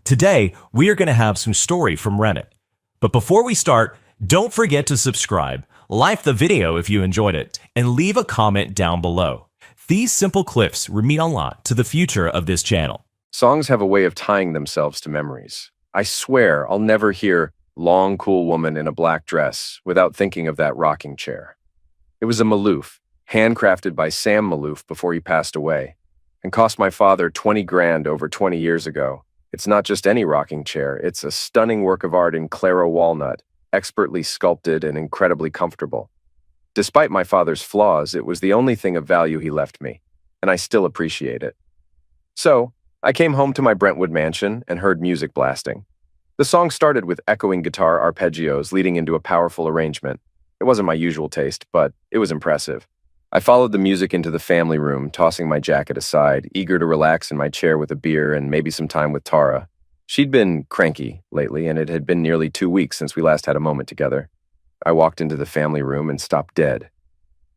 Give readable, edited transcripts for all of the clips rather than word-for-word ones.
Today, we are going to have some story from Reddit. But before we start, don't forget to subscribe, like the video if you enjoyed it, and leave a comment down below. These simple clips mean a lot to the future of this channel. Songs have a way of tying themselves to memories. I swear I'll never hear "Long Cool Woman in a Black Dress" without thinking of that rocking chair. It was a Maloof, handcrafted by Sam Maloof before he passed away, and cost my father 20 grand over 20 years ago. It's not just any rocking chair, it's a stunning work of art in Claro walnut, expertly sculpted and incredibly comfortable. Despite my father's flaws, it was the only thing of value he left me, and I still appreciate it. So, I came home to my Brentwood mansion and heard music blasting. The song started with echoing guitar arpeggios leading into a powerful arrangement. It wasn't my usual taste, but it was impressive. I followed the music into the family room, tossing my jacket aside, eager to relax in my chair with a beer and maybe some time with Tara. She'd been cranky lately, and it had been nearly 2 weeks since we last had a moment together. I walked into the family room and stopped dead.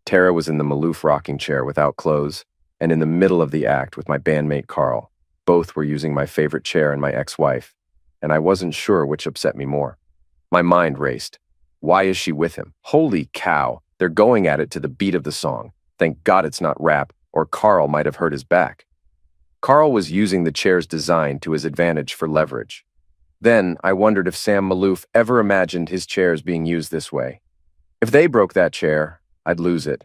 Tara was in the Maloof rocking chair without clothes, and in the middle of the act with my bandmate Carl. Both were using my favorite chair and my ex-wife, and I wasn't sure which upset me more. My mind raced. Why is she with him? Holy cow, they're going at it to the beat of the song. Thank God it's not rap, or Carl might have hurt his back. Carl was using the chair's design to his advantage for leverage. Then I wondered if Sam Maloof ever imagined his chairs being used this way. If they broke that chair, I'd lose it.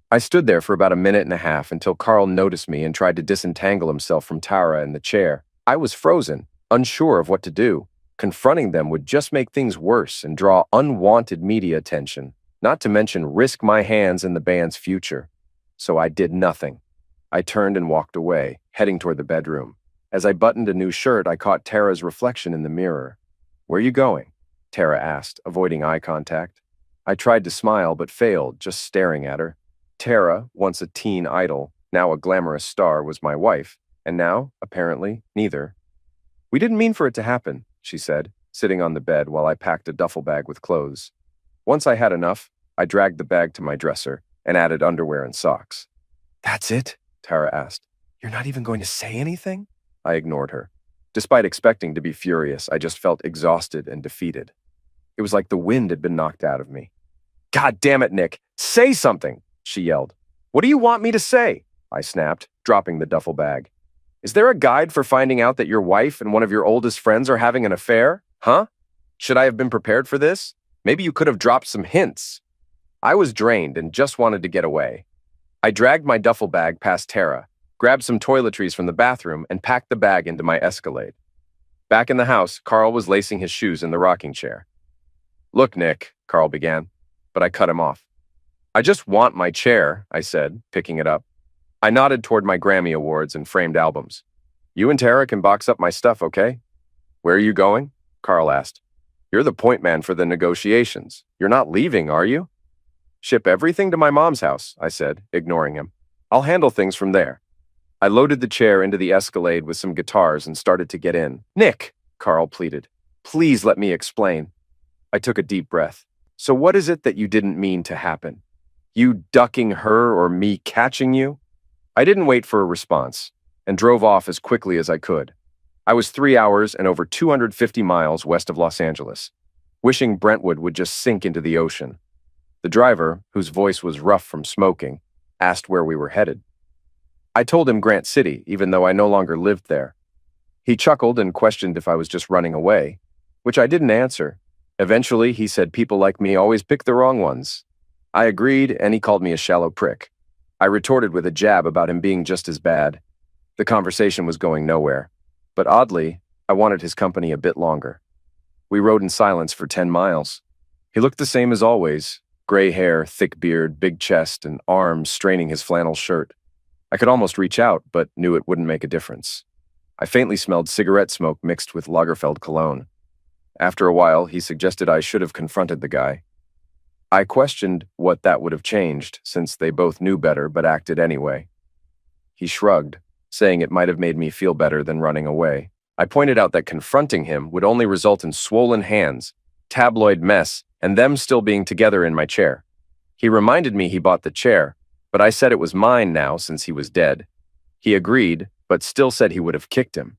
I stood there for about a minute and a half until Carl noticed me and tried to disentangle himself from Tara and the chair. I was frozen, unsure of what to do. Confronting them would just make things worse and draw unwanted media attention, not to mention risk my hands and the band's future. So I did nothing. I turned and walked away, heading toward the bedroom. As I buttoned a new shirt, I caught Tara's reflection in the mirror. "Where are you going?" Tara asked, avoiding eye contact. I tried to smile but failed, just staring at her. Tara, once a teen idol, now a glamorous star, was my wife, and now, apparently, neither. "We didn't mean for it to happen," she said, sitting on the bed while I packed a duffel bag with clothes. Once I had enough, I dragged the bag to my dresser and added underwear and socks. "That's it?" Tara asked. "You're not even going to say anything?" I ignored her. Despite expecting to be furious, I just felt exhausted and defeated. It was like the wind had been knocked out of me. "God damn it, Nick! Say something!" she yelled. "What do you want me to say?" I snapped, dropping the duffel bag. "Is there a guide for finding out that your wife and one of your oldest friends are having an affair? Huh? Should I have been prepared for this? Maybe you could have dropped some hints." I was drained and just wanted to get away. I dragged my duffel bag past Tara, grabbed some toiletries from the bathroom, and packed the bag into my Escalade. Back in the house, Carl was lacing his shoes in the rocking chair. "Look, Nick," Carl began, but I cut him off. "I just want my chair," I said, picking it up. I nodded toward my Grammy Awards and framed albums. "You and Tara can box up my stuff, okay?" "Where are you going?" Carl asked. "You're the point man for the negotiations. You're not leaving, are you?" "Ship everything to my mom's house," I said, ignoring him. "I'll handle things from there." I loaded the chair into the Escalade with some guitars and started to get in. "Nick," Carl pleaded, "please let me explain." I took a deep breath. "So what is it that you didn't mean to happen? You ducking her or me catching you?" I didn't wait for a response and drove off as quickly as I could. I was 3 hours and over 250 miles west of Los Angeles, wishing Brentwood would just sink into the ocean. The driver, whose voice was rough from smoking, asked where we were headed. I told him Grant City, even though I no longer lived there. He chuckled and questioned if I was just running away, which I didn't answer. Eventually, he said people like me always pick the wrong ones. I agreed, and he called me a shallow prick. I retorted with a jab about him being just as bad. The conversation was going nowhere, but oddly, I wanted his company a bit longer. We rode in silence for 10 miles. He looked the same as always. Gray hair, thick beard, big chest, and arms straining his flannel shirt. I could almost reach out, but knew it wouldn't make a difference. I faintly smelled cigarette smoke mixed with Lagerfeld cologne. After a while, he suggested I should have confronted the guy. I questioned what that would have changed, since they both knew better but acted anyway. He shrugged, saying it might have made me feel better than running away. I pointed out that confronting him would only result in swollen hands, tabloid mess, and them still being together in my chair. He reminded me he bought the chair, but I said it was mine now since he was dead. He agreed, but still said he would have kicked him.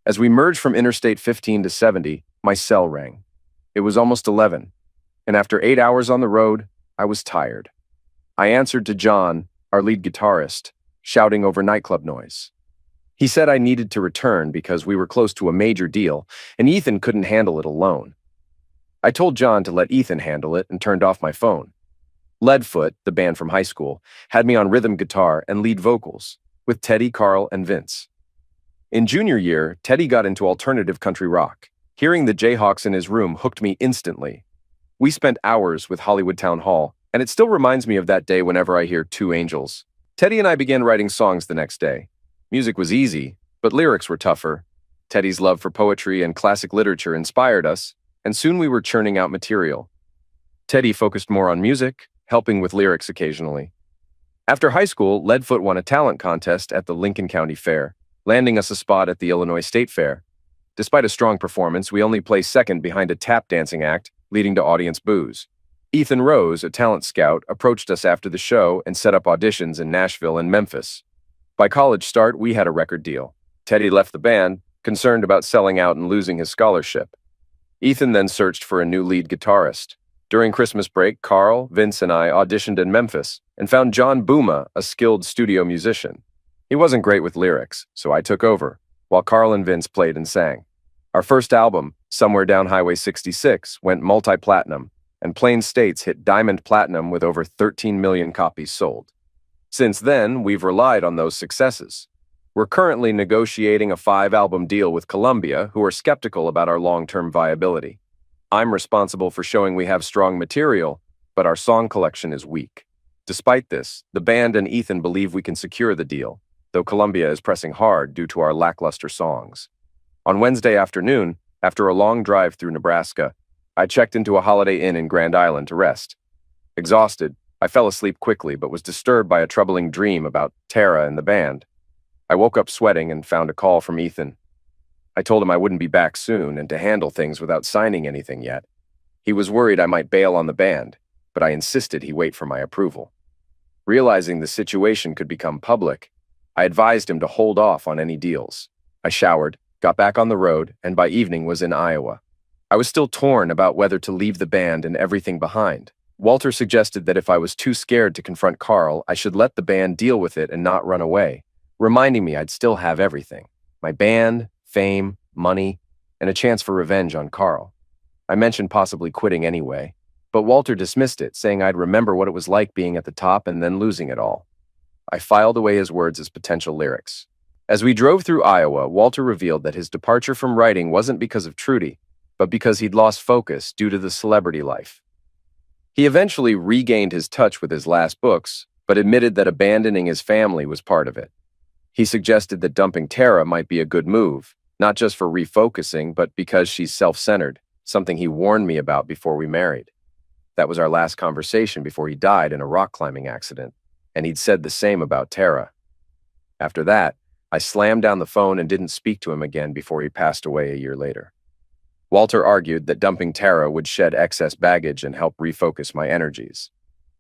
As we merged from Interstate 15 to 70, my cell rang. It was almost 11, and after 8 hours on the road, I was tired. I answered to John, our lead guitarist, shouting over nightclub noise. He said I needed to return because we were close to a major deal, and Ethan couldn't handle it alone. I told John to let Ethan handle it and turned off my phone. Leadfoot, the band from high school, had me on rhythm guitar and lead vocals, with Teddy, Carl, and Vince. In junior year, Teddy got into alternative country rock. Hearing the Jayhawks in his room hooked me instantly. We spent hours with Hollywood Town Hall, and it still reminds me of that day whenever I hear Two Angels. Teddy and I began writing songs the next day. Music was easy, but lyrics were tougher. Teddy's love for poetry and classic literature inspired us, and soon we were churning out material. Teddy focused more on music, helping with lyrics occasionally. After high school, Leadfoot won a talent contest at the Lincoln County Fair, landing us a spot at the Illinois State Fair. Despite a strong performance, we only placed second behind a tap dancing act, leading to audience boos. Ethan Rose, a talent scout, approached us after the show and set up auditions in Nashville and Memphis. By college start, we had a record deal. Teddy left the band, concerned about selling out and losing his scholarship. Ethan then searched for a new lead guitarist. During Christmas break, Carl, Vince, and I auditioned in Memphis and found John Booma, a skilled studio musician. He wasn't great with lyrics, so I took over, while Carl and Vince played and sang. Our first album, Somewhere Down Highway 66, went multi-platinum, and Plain States hit diamond platinum with over 13 million copies sold. Since then, we've relied on those successes. We're currently negotiating a 5-album deal with Columbia, who are skeptical about our long-term viability. I'm responsible for showing we have strong material, but our song collection is weak. Despite this, the band and Ethan believe we can secure the deal, though Columbia is pressing hard due to our lackluster songs. On Wednesday afternoon, after a long drive through Nebraska, I checked into a Holiday Inn in Grand Island to rest. Exhausted, I fell asleep quickly but was disturbed by a troubling dream about Tara and the band. I woke up sweating and found a call from Ethan. I told him I wouldn't be back soon and to handle things without signing anything yet. He was worried I might bail on the band, but I insisted he wait for my approval. Realizing the situation could become public, I advised him to hold off on any deals. I showered, got back on the road, and by evening was in Iowa. I was still torn about whether to leave the band and everything behind. Walter suggested that if I was too scared to confront Carl, I should let the band deal with it and not run away, reminding me I'd still have everything: my band, fame, money, and a chance for revenge on Carl. I mentioned possibly quitting anyway, but Walter dismissed it, saying I'd remember what it was like being at the top and then losing it all. I filed away his words as potential lyrics. As we drove through Iowa, Walter revealed that his departure from writing wasn't because of Trudy, but because he'd lost focus due to the celebrity life. He eventually regained his touch with his last books, but admitted that abandoning his family was part of it. He suggested that dumping Tara might be a good move, not just for refocusing, but because she's self-centered, something he warned me about before we married. That was our last conversation before he died in a rock climbing accident, and he'd said the same about Tara. After that, I slammed down the phone and didn't speak to him again before he passed away a year later. Walter argued that dumping Tara would shed excess baggage and help refocus my energies.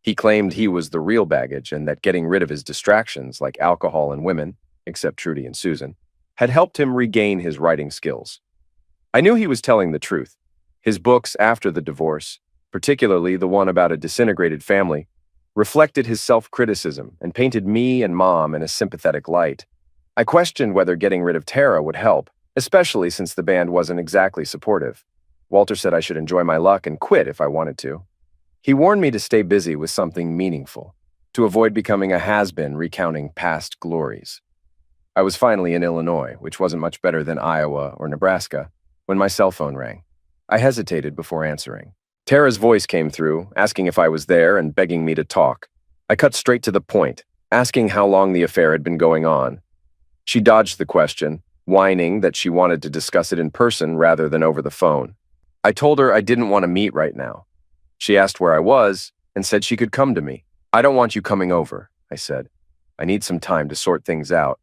He claimed he was the real baggage and that getting rid of his distractions, like alcohol and women, except Trudy and Susan, had helped him regain his writing skills. I knew he was telling the truth. His books after the divorce, particularly the one about a disintegrated family, reflected his self-criticism and painted me and Mom in a sympathetic light. I questioned whether getting rid of Tara would help, especially since the band wasn't exactly supportive. Walter said I should enjoy my luck and quit if I wanted to. He warned me to stay busy with something meaningful, to avoid becoming a has-been recounting past glories. I was finally in Illinois, which wasn't much better than Iowa or Nebraska, when my cell phone rang. I hesitated before answering. Tara's voice came through, asking if I was there and begging me to talk. I cut straight to the point, asking how long the affair had been going on. She dodged the question, whining that she wanted to discuss it in person rather than over the phone. I told her I didn't want to meet right now. She asked where I was and said she could come to me. "I don't want you coming over," I said. "I need some time to sort things out."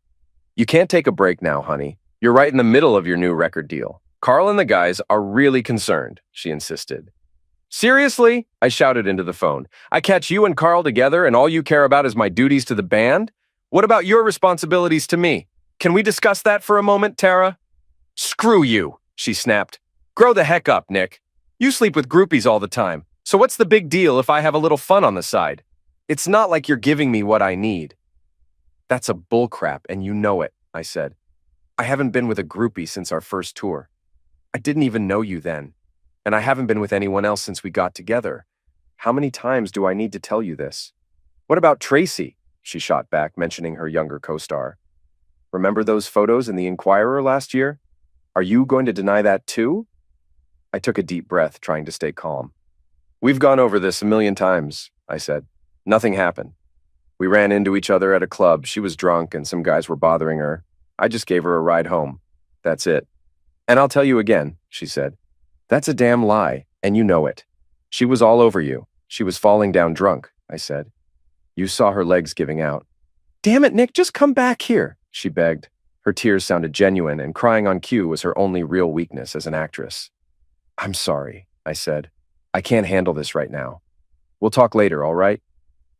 "You can't take a break now, honey. You're right in the middle of your new record deal. Carl and the guys are really concerned," she insisted. "Seriously?" I shouted into the phone. "I catch you and Carl together and all you care about is my duties to the band? What about your responsibilities to me? Can we discuss that for a moment, Tara?" Screw you, she snapped. Grow the heck up, Nick. You sleep with groupies all the time, so what's the big deal if I have a little fun on the side? It's not like you're giving me what I need. That's a bullcrap, and you know it, I said. I haven't been with a groupie since our first tour. I didn't even know you then, and I haven't been with anyone else since we got together. How many times do I need to tell you this? What about Tracy? She shot back, mentioning her younger co-star. Remember those photos in the Inquirer last year? Are you going to deny that too? I took a deep breath, trying to stay calm. We've gone over this a million times, I said. Nothing happened. We ran into each other at a club. She was drunk and some guys were bothering her. I just gave her a ride home. That's it. And I'll tell you again, she said. That's a damn lie, and you know it. She was all over you. She was falling down drunk, I said. You saw her legs giving out. Damn it, Nick, just come back here, she begged. Her tears sounded genuine, and crying on cue was her only real weakness as an actress. I'm sorry, I said. I can't handle this right now. We'll talk later, all right?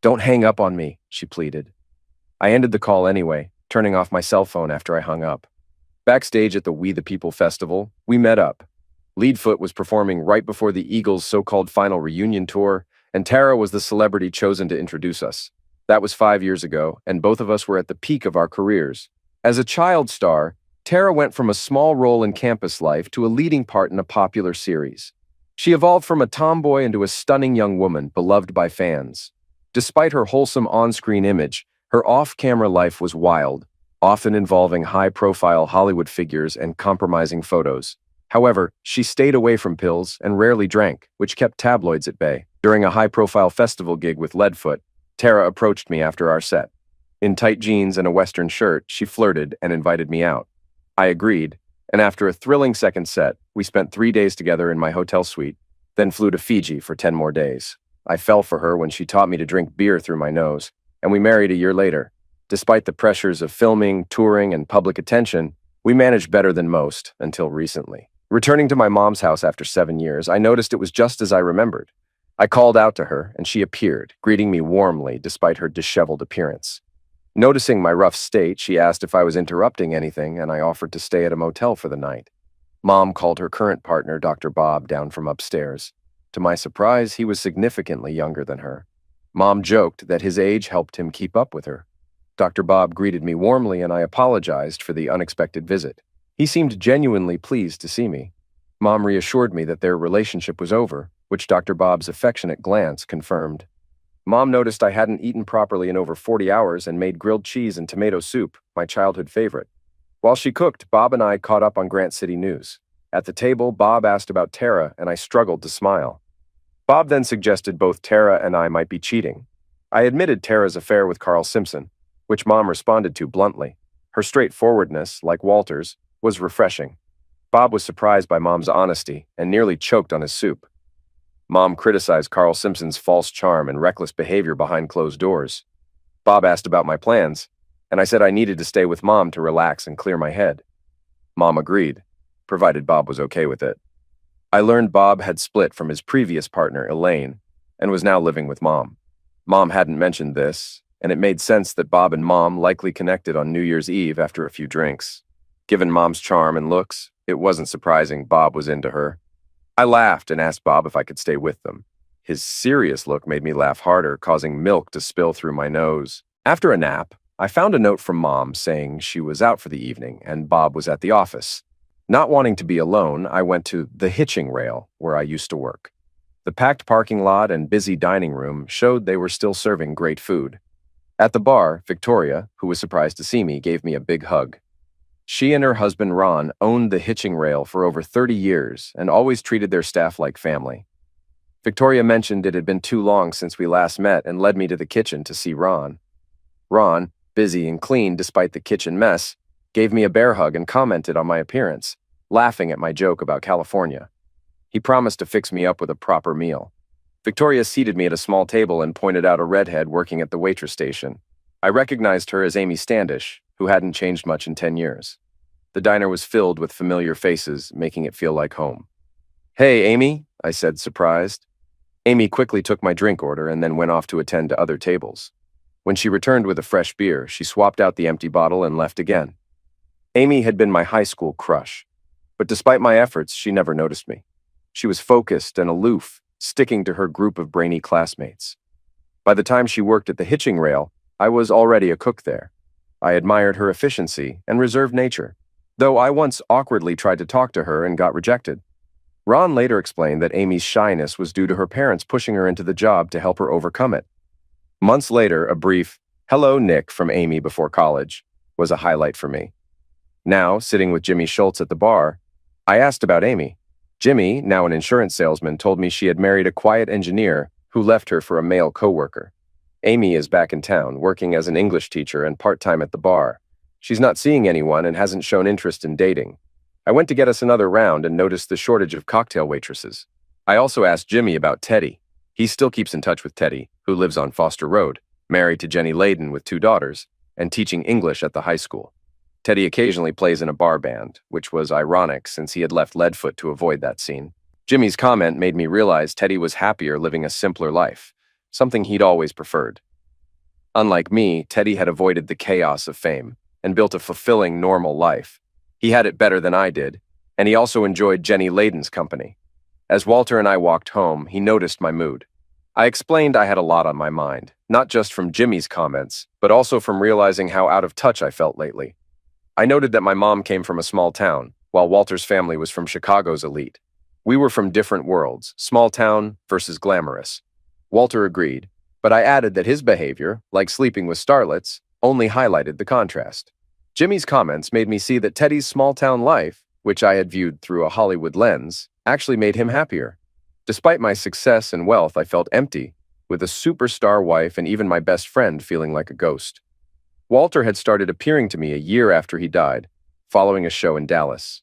Don't hang up on me, she pleaded. I ended the call anyway, turning off my cell phone after I hung up. Backstage at the We the People festival, we met up. Leadfoot was performing right before the Eagles' so-called final reunion tour, and Tara was the celebrity chosen to introduce us. That was 5 years ago, and both of us were at the peak of our careers. As a child star, Tara went from a small role in campus life to a leading part in a popular series. She evolved from a tomboy into a stunning young woman beloved by fans. Despite her wholesome on-screen image, her off-camera life was wild, often involving high-profile Hollywood figures and compromising photos. However, she stayed away from pills and rarely drank, which kept tabloids at bay. During a high-profile festival gig with Leadfoot, Tara approached me after our set. In tight jeans and a Western shirt, she flirted and invited me out. I agreed, and after a thrilling second set, we spent 3 days together in my hotel suite, then flew to Fiji for 10 more days. I fell for her when she taught me to drink beer through my nose, and we married a year later. Despite the pressures of filming, touring, and public attention, we managed better than most until recently. Returning to my mom's house after 7 years, I noticed it was just as I remembered. I called out to her, and she appeared, greeting me warmly despite her disheveled appearance. Noticing my rough state, she asked if I was interrupting anything, and I offered to stay at a motel for the night. Mom called her current partner, Dr. Bob, down from upstairs. To my surprise, he was significantly younger than her. Mom joked that his age helped him keep up with her. Dr. Bob greeted me warmly, and I apologized for the unexpected visit. He seemed genuinely pleased to see me. Mom reassured me that their relationship was over, which Dr. Bob's affectionate glance confirmed. Mom noticed I hadn't eaten properly in over 40 hours and made grilled cheese and tomato soup, my childhood favorite. While she cooked, Bob and I caught up on Grant City news. At the table, Bob asked about Tara, and I struggled to smile. Bob then suggested both Tara and I might be cheating. I admitted Tara's affair with Carl Simpson, which Mom responded to bluntly. Her straightforwardness, like Walter's, was refreshing. Bob was surprised by Mom's honesty and nearly choked on his soup. Mom criticized Carl Simpson's false charm and reckless behavior behind closed doors. Bob asked about my plans, and I said I needed to stay with Mom to relax and clear my head. Mom agreed, provided Bob was okay with it. I learned Bob had split from his previous partner, Elaine, and was now living with Mom. Mom hadn't mentioned this, and it made sense that Bob and Mom likely connected on New Year's Eve after a few drinks. Given Mom's charm and looks, it wasn't surprising Bob was into her. I laughed and asked Bob if I could stay with them. His serious look made me laugh harder, causing milk to spill through my nose. After a nap, I found a note from Mom saying she was out for the evening and Bob was at the office. Not wanting to be alone, I went to the hitching rail, where I used to work. The packed parking lot and busy dining room showed they were still serving great food. At the bar, Victoria, who was surprised to see me, gave me a big hug. She and her husband, Ron, owned the hitching rail for over 30 years and always treated their staff like family. Victoria mentioned it had been too long since we last met and led me to the kitchen to see Ron. Ron, busy and clean despite the kitchen mess, gave me a bear hug and commented on my appearance, laughing at my joke about California. He promised to fix me up with a proper meal. Victoria seated me at a small table and pointed out a redhead working at the waitress station. I recognized her as Amy Standish, who hadn't changed much in 10 years. The diner was filled with familiar faces, making it feel like home. "Hey, Amy," I said, surprised. Amy quickly took my drink order and then went off to attend to other tables. When she returned with a fresh beer, she swapped out the empty bottle and left again. Amy had been my high school crush. But despite my efforts, she never noticed me. She was focused and aloof, sticking to her group of brainy classmates. By the time she worked at the hitching rail, I was already a cook there. I admired her efficiency and reserved nature, though I once awkwardly tried to talk to her and got rejected. Ron later explained that Amy's shyness was due to her parents pushing her into the job to help her overcome it. Months later, a brief, "Hello, Nick," from Amy before college was a highlight for me. Now, sitting with Jimmy Schultz at the bar, I asked about Amy. Jimmy, now an insurance salesman, told me she had married a quiet engineer who left her for a male coworker. Amy is back in town, working as an English teacher and part-time at the bar. She's not seeing anyone and hasn't shown interest in dating. I went to get us another round and noticed the shortage of cocktail waitresses. I also asked Jimmy about Teddy. He still keeps in touch with Teddy, who lives on Foster Road, married to Jenny Layden with 2 daughters, and teaching English at the high school. Teddy occasionally plays in a bar band, which was ironic since he had left Leadfoot to avoid that scene. Jimmy's comment made me realize Teddy was happier living a simpler life, something he'd always preferred. Unlike me, Teddy had avoided the chaos of fame and built a fulfilling, normal life. He had it better than I did, and he also enjoyed Jenny Layden's company. As Walter and I walked home, he noticed my mood. I explained I had a lot on my mind, not just from Jimmy's comments, but also from realizing how out of touch I felt lately. I noted that my mom came from a small town, while Walter's family was from Chicago's elite. We were from different worlds, small town versus glamorous. Walter agreed, but I added that his behavior, like sleeping with starlets, only highlighted the contrast. Jimmy's comments made me see that Teddy's small-town life, which I had viewed through a Hollywood lens, actually made him happier. Despite my success and wealth, I felt empty, with a superstar wife and even my best friend feeling like a ghost. Walter had started appearing to me a year after he died, following a show in Dallas.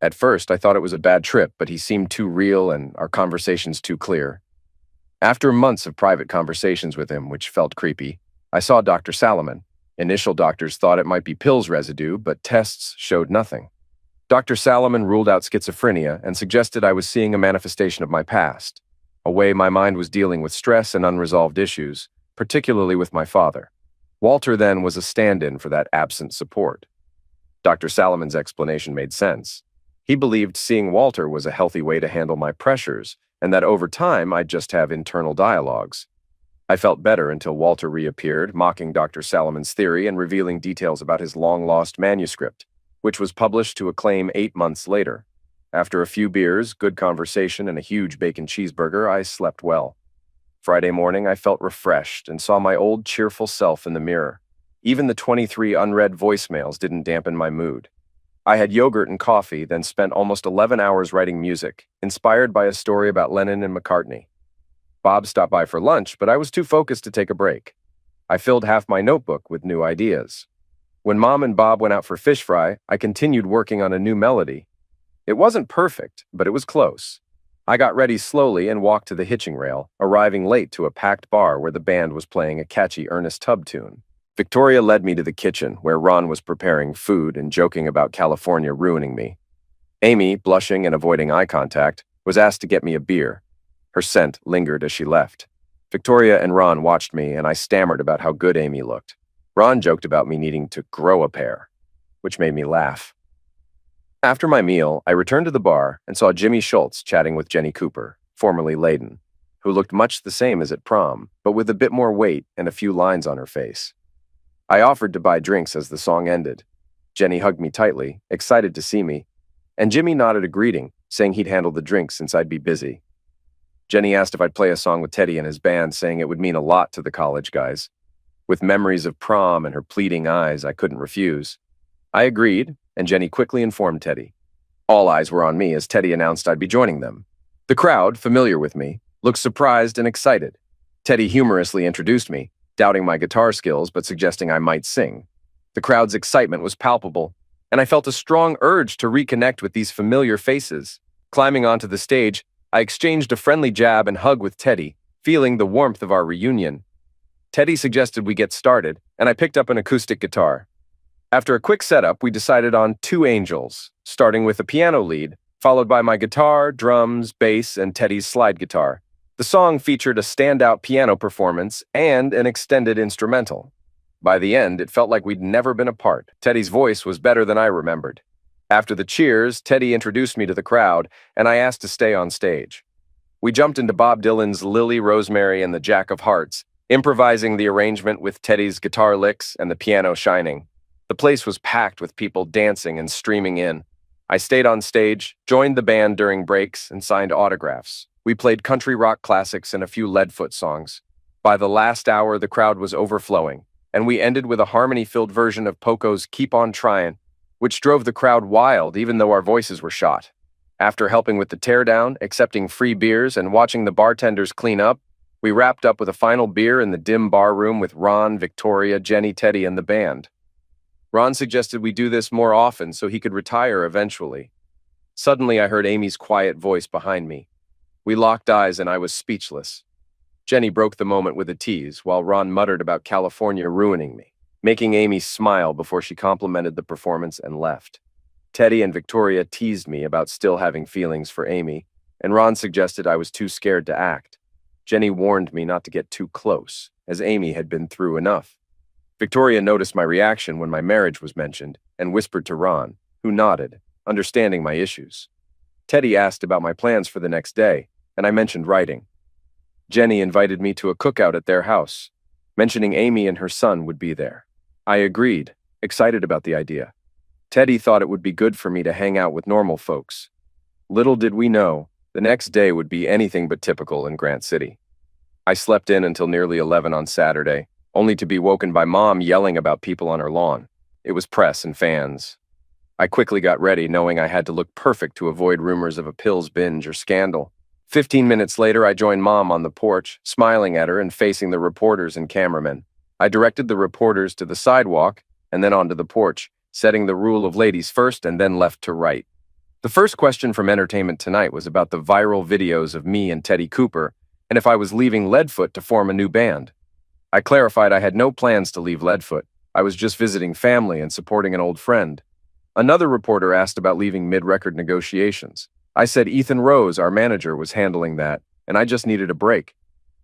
At first, I thought it was a bad trip, but he seemed too real and our conversations too clear. After months of private conversations with him, which felt creepy, I saw Dr. Salomon. Initial doctors thought it might be pills residue, but tests showed nothing. Dr. Salomon ruled out schizophrenia and suggested I was seeing a manifestation of my past, a way my mind was dealing with stress and unresolved issues, particularly with my father. Walter then was a stand-in for that absent support. Dr. Salomon's explanation made sense. He believed seeing Walter was a healthy way to handle my pressures, and that over time I'd just have internal dialogues. I felt better until Walter reappeared, mocking Dr. Salomon's theory and revealing details about his long-lost manuscript, which was published to acclaim 8 months later. After a few beers, good conversation, and a huge bacon cheeseburger, I slept well. Friday morning, I felt refreshed and saw my old cheerful self in the mirror. Even the 23 unread voicemails didn't dampen my mood. I had yogurt and coffee, then spent almost 11 hours writing music, inspired by a story about Lennon and McCartney. Bob stopped by for lunch, but I was too focused to take a break. I filled half my notebook with new ideas. When Mom and Bob went out for fish fry, I continued working on a new melody. It wasn't perfect, but it was close. I got ready slowly and walked to the hitching rail, arriving late to a packed bar where the band was playing a catchy Ernest Tubb tune. Victoria led me to the kitchen, where Ron was preparing food and joking about California ruining me. Amy, blushing and avoiding eye contact, was asked to get me a beer. Her scent lingered as she left. Victoria and Ron watched me, and I stammered about how good Amy looked. Ron joked about me needing to grow a pair, which made me laugh. After my meal, I returned to the bar and saw Jimmy Schultz chatting with Jenny Cooper, formerly Layden, who looked much the same as at prom, but with a bit more weight and a few lines on her face. I offered to buy drinks as the song ended. Jenny hugged me tightly, excited to see me, and Jimmy nodded a greeting, saying he'd handle the drinks since I'd be busy. Jenny asked if I'd play a song with Teddy and his band, saying it would mean a lot to the college guys. With memories of prom and her pleading eyes, I couldn't refuse. I agreed, and Jenny quickly informed Teddy. All eyes were on me as Teddy announced I'd be joining them. The crowd, familiar with me, looked surprised and excited. Teddy humorously introduced me, doubting my guitar skills but suggesting I might sing. The crowd's excitement was palpable, and I felt a strong urge to reconnect with these familiar faces. Climbing onto the stage, I exchanged a friendly jab and hug with Teddy, feeling the warmth of our reunion. Teddy suggested we get started, and I picked up an acoustic guitar. After a quick setup, we decided on Two Angels, starting with a piano lead, followed by my guitar, drums, bass, and Teddy's slide guitar. The song featured a standout piano performance and an extended instrumental. By the end, it felt like we'd never been apart. Teddy's voice was better than I remembered. After the cheers, Teddy introduced me to the crowd, and I asked to stay on stage. We jumped into Bob Dylan's Lily, Rosemary, and the Jack of Hearts, improvising the arrangement with Teddy's guitar licks and the piano shining. The place was packed with people dancing and streaming in. I stayed on stage, joined the band during breaks, and signed autographs. We played country rock classics and a few Leadfoot songs. By the last hour, the crowd was overflowing, and we ended with a harmony-filled version of Poco's Keep On Tryin', which drove the crowd wild even though our voices were shot. After helping with the teardown, accepting free beers, and watching the bartenders clean up, we wrapped up with a final beer in the dim bar room with Ron, Victoria, Jenny, Teddy, and the band. Ron suggested we do this more often so he could retire eventually. Suddenly, I heard Amy's quiet voice behind me. We locked eyes and I was speechless. Jenny broke the moment with a tease, while Ron muttered about California ruining me, making Amy smile before she complimented the performance and left. Teddy and Victoria teased me about still having feelings for Amy, and Ron suggested I was too scared to act. Jenny warned me not to get too close, as Amy had been through enough. Victoria noticed my reaction when my marriage was mentioned and whispered to Ron, who nodded, understanding my issues. Teddy asked about my plans for the next day, and I mentioned writing. Jenny invited me to a cookout at their house, mentioning Amy and her son would be there. I agreed, excited about the idea. Teddy thought it would be good for me to hang out with normal folks. Little did we know, the next day would be anything but typical in Grant City. I slept in until nearly 11 on Saturday, only to be woken by Mom yelling about people on her lawn. It was press and fans. I quickly got ready, knowing I had to look perfect to avoid rumors of a pills binge or scandal. 15 minutes later, I joined Mom on the porch, smiling at her and facing the reporters and cameramen. I directed the reporters to the sidewalk and then onto the porch, setting the rule of ladies first and then left to right. The first question from Entertainment Tonight was about the viral videos of me and Teddy Cooper, and if I was leaving Leadfoot to form a new band. I clarified I had no plans to leave Leadfoot. I was just visiting family and supporting an old friend. Another reporter asked about leaving mid-record negotiations. I said Ethan Rose, our manager, was handling that, and I just needed a break.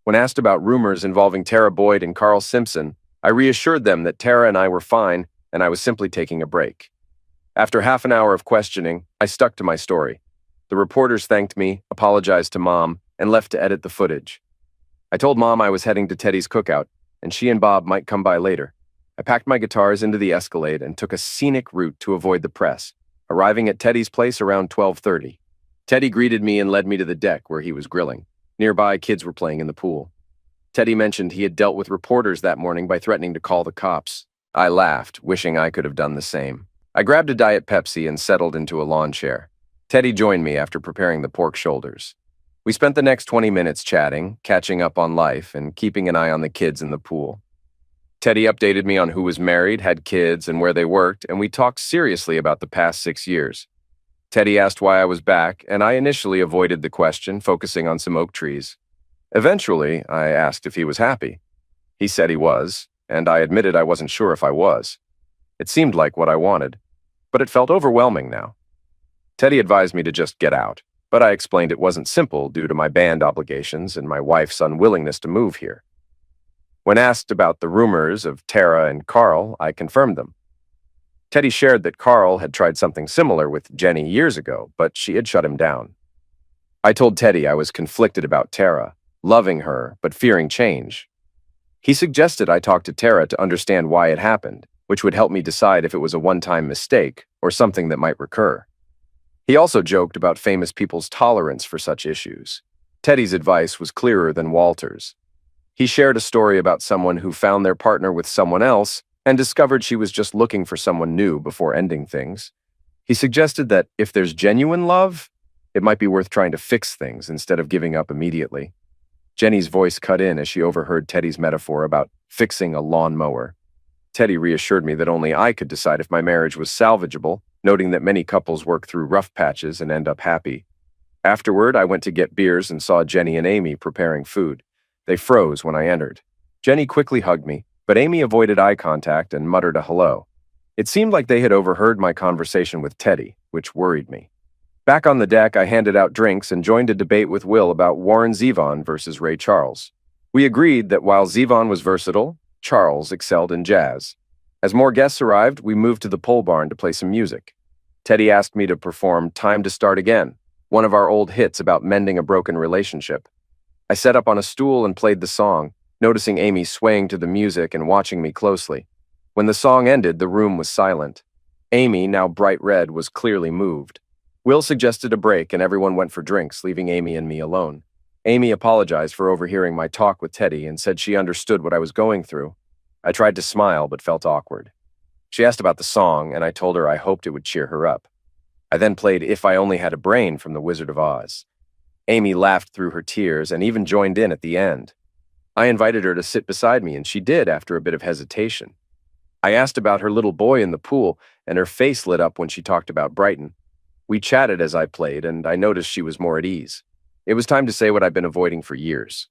When asked about rumors involving Tara Boyd and Carl Simpson, I reassured them that Tara and I were fine, and I was simply taking a break. After half an hour of questioning, I stuck to my story. The reporters thanked me, apologized to Mom, and left to edit the footage. I told Mom I was heading to Teddy's cookout, and she and Bob might come by later. I packed my guitars into the Escalade and took a scenic route to avoid the press, arriving at Teddy's place around 12:30. Teddy greeted me and led me to the deck where he was grilling. Nearby, kids were playing in the pool. Teddy mentioned he had dealt with reporters that morning by threatening to call the cops. I laughed, wishing I could have done the same. I grabbed a Diet Pepsi and settled into a lawn chair. Teddy joined me after preparing the pork shoulders. We spent the next 20 minutes chatting, catching up on life, and keeping an eye on the kids in the pool. Teddy updated me on who was married, had kids, and where they worked, and we talked seriously about the past 6 years. Teddy asked why I was back, and I initially avoided the question, focusing on some oak trees. Eventually, I asked if he was happy. He said he was, and I admitted I wasn't sure if I was. It seemed like what I wanted, but it felt overwhelming now. Teddy advised me to just get out, but I explained it wasn't simple due to my band obligations and my wife's unwillingness to move here. When asked about the rumors of Tara and Carl, I confirmed them. Teddy shared that Carl had tried something similar with Jenny years ago, but she had shut him down. I told Teddy I was conflicted about Tara, loving her, but fearing change. He suggested I talk to Tara to understand why it happened, which would help me decide if it was a one-time mistake or something that might recur. He also joked about famous people's tolerance for such issues. Teddy's advice was clearer than Walter's. He shared a story about someone who found their partner with someone else and discovered she was just looking for someone new before ending things. He suggested that if there's genuine love, it might be worth trying to fix things instead of giving up immediately. Jenny's voice cut in as she overheard Teddy's metaphor about fixing a lawnmower. Teddy reassured me that only I could decide if my marriage was salvageable, noting that many couples work through rough patches and end up happy. Afterward, I went to get beers and saw Jenny and Amy preparing food. They froze when I entered. Jenny quickly hugged me, but Amy avoided eye contact and muttered a hello. It seemed like they had overheard my conversation with Teddy, which worried me. Back on the deck, I handed out drinks and joined a debate with Will about Warren Zevon versus Ray Charles. We agreed that while Zevon was versatile, Charles excelled in jazz. As more guests arrived, we moved to the pole barn to play some music. Teddy asked me to perform Time to Start Again, one of our old hits about mending a broken relationship. I sat up on a stool and played the song, noticing Amy swaying to the music and watching me closely. When the song ended, the room was silent. Amy, now bright red, was clearly moved. Will suggested a break and everyone went for drinks, leaving Amy and me alone. Amy apologized for overhearing my talk with Teddy and said she understood what I was going through. I tried to smile but felt awkward. She asked about the song and I told her I hoped it would cheer her up. I then played If I Only Had a Brain from The Wizard of Oz. Amy laughed through her tears and even joined in at the end. I invited her to sit beside me and she did after a bit of hesitation. I asked about her little boy in the pool and her face lit up when she talked about Brighton. We chatted as I played, and I noticed she was more at ease. It was time to say what I'd been avoiding for years.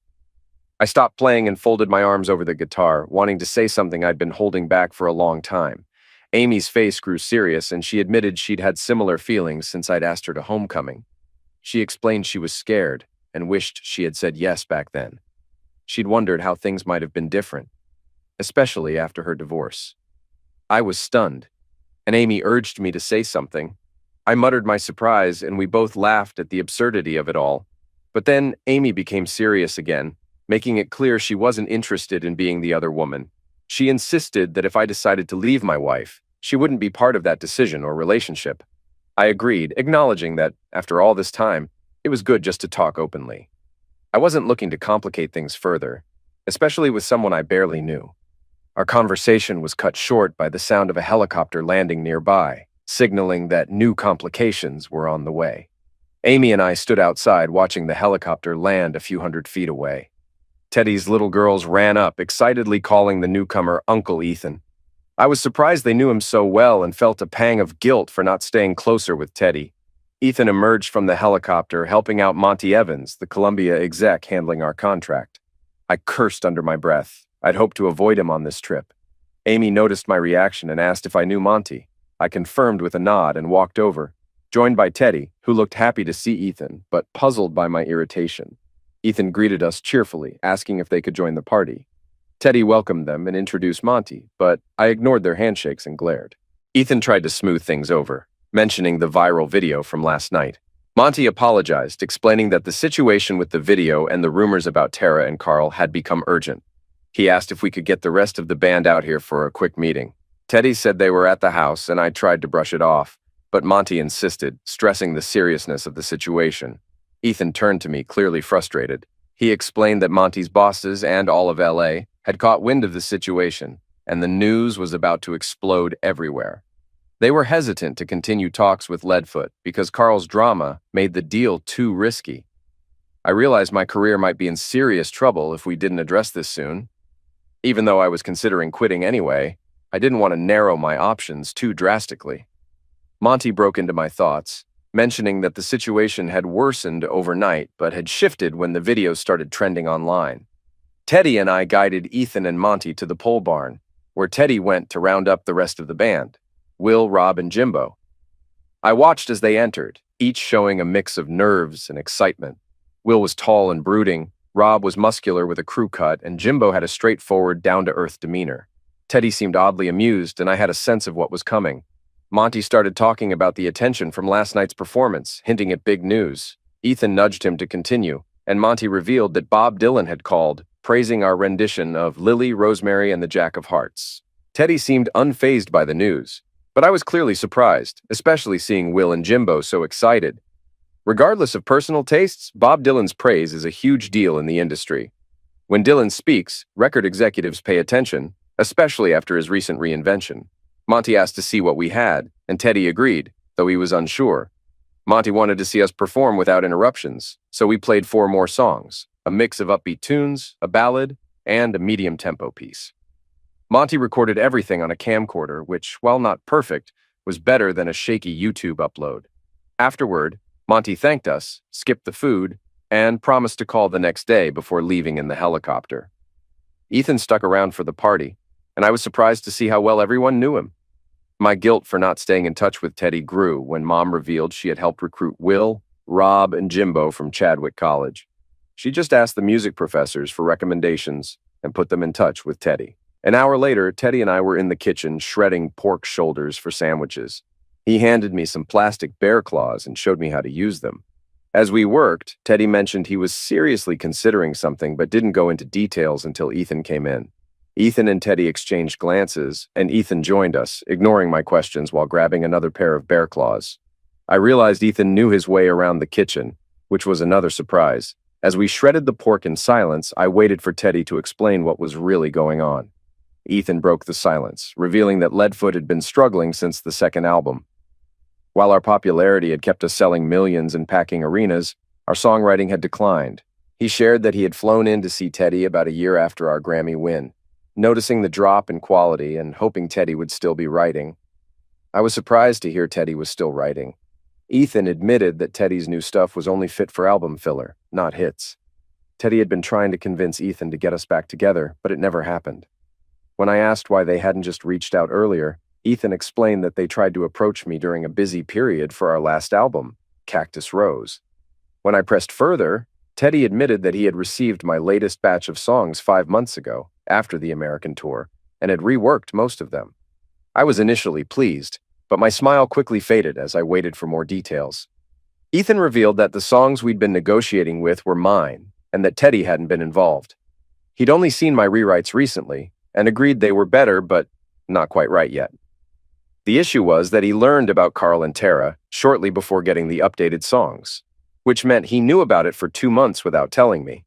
I stopped playing and folded my arms over the guitar, wanting to say something I'd been holding back for a long time. Amy's face grew serious, and she admitted she'd had similar feelings since I'd asked her to homecoming. She explained she was scared and wished she had said yes back then. She'd wondered how things might have been different, especially after her divorce. I was stunned, and Amy urged me to say something. I muttered my surprise, and we both laughed at the absurdity of it all. But then Amy became serious again, making it clear she wasn't interested in being the other woman. She insisted that if I decided to leave my wife, she wouldn't be part of that decision or relationship. I agreed, acknowledging that, after all this time, it was good just to talk openly. I wasn't looking to complicate things further, especially with someone I barely knew. Our conversation was cut short by the sound of a helicopter landing nearby, signaling that new complications were on the way. Amy and I stood outside watching the helicopter land a few hundred feet away. Teddy's little girls ran up, excitedly calling the newcomer Uncle Ethan. I was surprised they knew him so well and felt a pang of guilt for not staying closer with Teddy. Ethan emerged from the helicopter, helping out Monty Evans, the Columbia exec handling our contract. I cursed under my breath. I'd hoped to avoid him on this trip. Amy noticed my reaction and asked if I knew Monty. I confirmed with a nod and walked over, joined by Teddy, who looked happy to see Ethan, but puzzled by my irritation. Ethan greeted us cheerfully, asking if they could join the party. Teddy welcomed them and introduced Monty, but I ignored their handshakes and glared. Ethan tried to smooth things over, mentioning the viral video from last night. Monty apologized, explaining that the situation with the video and the rumors about Tara and Carl had become urgent. He asked if we could get the rest of the band out here for a quick meeting. Teddy said they were at the house, and I tried to brush it off, but Monty insisted, stressing the seriousness of the situation. Ethan turned to me, clearly frustrated. He explained that Monty's bosses and all of LA had caught wind of the situation, and the news was about to explode everywhere. They were hesitant to continue talks with Leadfoot because Carl's drama made the deal too risky. I realized my career might be in serious trouble if we didn't address this soon. Even though I was considering quitting anyway, I didn't want to narrow my options too drastically. Monty broke into my thoughts, mentioning that the situation had worsened overnight but had shifted when the video started trending online. Teddy and I guided Ethan and Monty to the pole barn, where Teddy went to round up the rest of the band, Will, Rob, and Jimbo. I watched as they entered, each showing a mix of nerves and excitement. Will was tall and brooding, Rob was muscular with a crew cut, and Jimbo had a straightforward, down-to-earth demeanor. Teddy seemed oddly amused, and I had a sense of what was coming. Monty started talking about the attention from last night's performance, hinting at big news. Ethan nudged him to continue, and Monty revealed that Bob Dylan had called, praising our rendition of Lily, Rosemary, and the Jack of Hearts. Teddy seemed unfazed by the news, but I was clearly surprised, especially seeing Will and Jimbo so excited. Regardless of personal tastes, Bob Dylan's praise is a huge deal in the industry. When Dylan speaks, record executives pay attention, especially after his recent reinvention. Monty asked to see what we had, and Teddy agreed, though he was unsure. Monty wanted to see us perform without interruptions, so we played 4 more songs, a mix of upbeat tunes, a ballad, and a medium-tempo piece. Monty recorded everything on a camcorder, which, while not perfect, was better than a shaky YouTube upload. Afterward, Monty thanked us, skipped the food, and promised to call the next day before leaving in the helicopter. Ethan stuck around for the party, and I was surprised to see how well everyone knew him. My guilt for not staying in touch with Teddy grew when Mom revealed she had helped recruit Will, Rob, and Jimbo from Chadwick College. She just asked the music professors for recommendations and put them in touch with Teddy. An hour later, Teddy and I were in the kitchen shredding pork shoulders for sandwiches. He handed me some plastic bear claws and showed me how to use them. As we worked, Teddy mentioned he was seriously considering something but didn't go into details until Ethan came in. Ethan and Teddy exchanged glances, and Ethan joined us, ignoring my questions while grabbing another pair of bear claws. I realized Ethan knew his way around the kitchen, which was another surprise. As we shredded the pork in silence, I waited for Teddy to explain what was really going on. Ethan broke the silence, revealing that Leadfoot had been struggling since the second album. While our popularity had kept us selling millions and packing arenas, our songwriting had declined. He shared that he had flown in to see Teddy about a year after our Grammy win, noticing the drop in quality and hoping Teddy would still be writing. I was surprised to hear Teddy was still writing. Ethan admitted that Teddy's new stuff was only fit for album filler, not hits. Teddy had been trying to convince Ethan to get us back together, but it never happened. When I asked why they hadn't just reached out earlier, Ethan explained that they tried to approach me during a busy period for our last album, Cactus Rose. When I pressed further, Teddy admitted that he had received my latest batch of songs 5 months ago, after the American tour, and had reworked most of them. I was initially pleased, but my smile quickly faded as I waited for more details. Ethan revealed that the songs we'd been negotiating with were mine, and that Teddy hadn't been involved. He'd only seen my rewrites recently, and agreed they were better, but not quite right yet. The issue was that he learned about Carl and Tara shortly before getting the updated songs, which meant he knew about it for 2 months without telling me.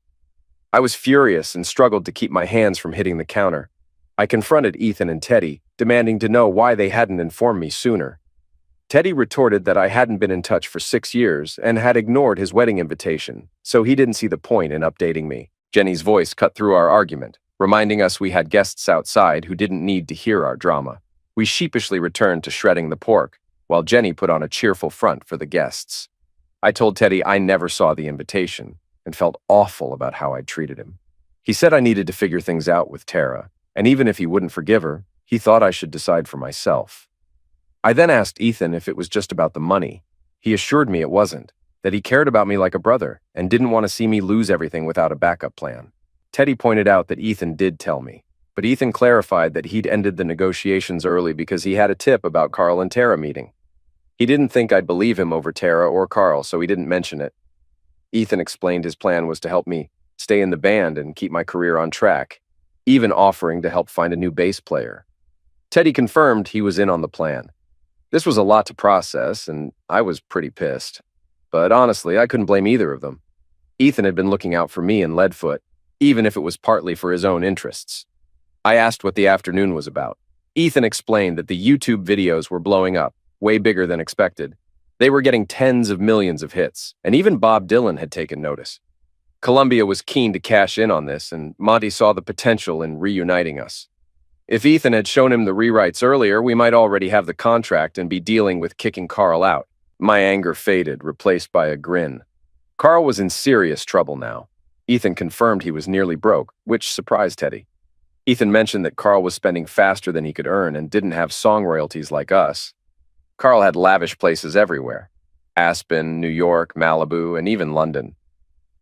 I was furious and struggled to keep my hands from hitting the counter. I confronted Ethan and Teddy, demanding to know why they hadn't informed me sooner. Teddy retorted that I hadn't been in touch for 6 years and had ignored his wedding invitation, so he didn't see the point in updating me. Jenny's voice cut through our argument, reminding us we had guests outside who didn't need to hear our drama. We sheepishly returned to shredding the pork, while Jenny put on a cheerful front for the guests. I told Teddy I never saw the invitation, and felt awful about how I'd treated him. He said I needed to figure things out with Tara, and even if he wouldn't forgive her, he thought I should decide for myself. I then asked Ethan if it was just about the money. He assured me it wasn't, that he cared about me like a brother, and didn't want to see me lose everything without a backup plan. Teddy pointed out that Ethan did tell me, but Ethan clarified that he'd ended the negotiations early because he had a tip about Carl and Tara meeting. He didn't think I'd believe him over Tara or Carl, so he didn't mention it. Ethan explained his plan was to help me stay in the band and keep my career on track, even offering to help find a new bass player. Teddy confirmed he was in on the plan. This was a lot to process, and I was pretty pissed. But honestly, I couldn't blame either of them. Ethan had been looking out for me and Leadfoot, even if it was partly for his own interests. I asked what the afternoon was about. Ethan explained that the YouTube videos were blowing up, way bigger than expected. They were getting tens of millions of hits, and even Bob Dylan had taken notice. Columbia was keen to cash in on this, and Monty saw the potential in reuniting us. If Ethan had shown him the rewrites earlier, we might already have the contract and be dealing with kicking Carl out. My anger faded, replaced by a grin. Carl was in serious trouble now. Ethan confirmed he was nearly broke, which surprised Teddy. Ethan mentioned that Carl was spending faster than he could earn and didn't have song royalties like us. Carl had lavish places everywhere: Aspen, New York, Malibu, and even London.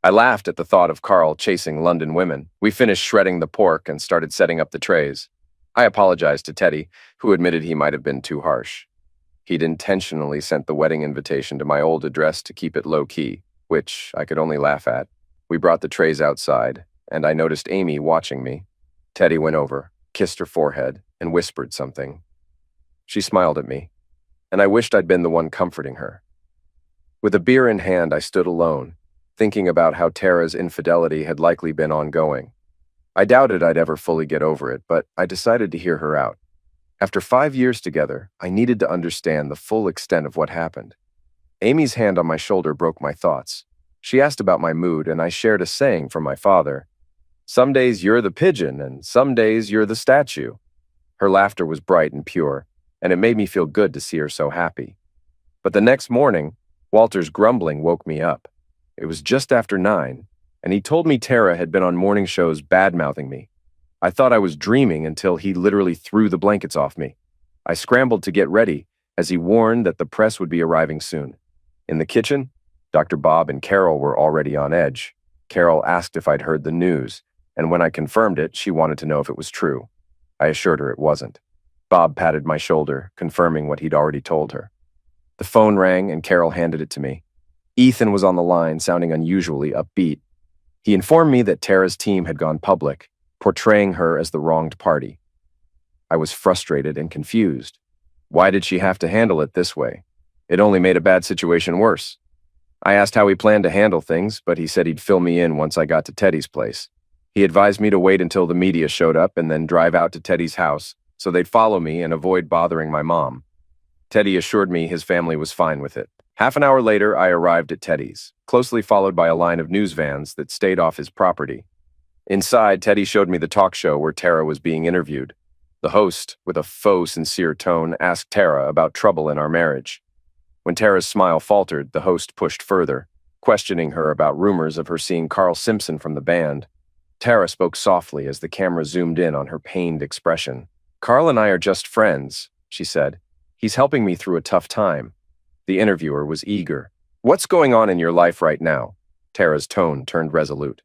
I laughed at the thought of Carl chasing London women. We finished shredding the pork and started setting up the trays. I apologized to Teddy, who admitted he might have been too harsh. He'd intentionally sent the wedding invitation to my old address to keep it low-key, which I could only laugh at. We brought the trays outside, and I noticed Amy watching me. Teddy went over, kissed her forehead, and whispered something. She smiled at me, and I wished I'd been the one comforting her. With a beer in hand, I stood alone, thinking about how Tara's infidelity had likely been ongoing. I doubted I'd ever fully get over it, but I decided to hear her out. After 5 years together, I needed to understand the full extent of what happened. Amy's hand on my shoulder broke my thoughts. She asked about my mood, and I shared a saying from my father. Some days you're the pigeon, and some days you're the statue. Her laughter was bright and pure, and it made me feel good to see her so happy. But the next morning, Walter's grumbling woke me up. It was just after 9, and he told me Tara had been on morning shows bad-mouthing me. I thought I was dreaming until he literally threw the blankets off me. I scrambled to get ready as he warned that the press would be arriving soon. In the kitchen, Dr. Bob and Carol were already on edge. Carol asked if I'd heard the news, and when I confirmed it, she wanted to know if it was true. I assured her it wasn't. Bob patted my shoulder, confirming what he'd already told her. The phone rang and Carol handed it to me. Ethan was on the line, sounding unusually upbeat. He informed me that Tara's team had gone public, portraying her as the wronged party. I was frustrated and confused. Why did she have to handle it this way? It only made a bad situation worse. I asked how he planned to handle things, but he said he'd fill me in once I got to Teddy's place. He advised me to wait until the media showed up and then drive out to Teddy's house so they'd follow me and avoid bothering my mom. Teddy assured me his family was fine with it. Half an hour later, I arrived at Teddy's, closely followed by a line of news vans that stayed off his property. Inside, Teddy showed me the talk show where Tara was being interviewed. The host, with a faux sincere tone, asked Tara about trouble in our marriage. When Tara's smile faltered, the host pushed further, questioning her about rumors of her seeing Carl Simpson from the band. Tara spoke softly as the camera zoomed in on her pained expression. "Carl and I are just friends," she said. "He's helping me through a tough time." The interviewer was eager. "What's going on in your life right now?" Tara's tone turned resolute.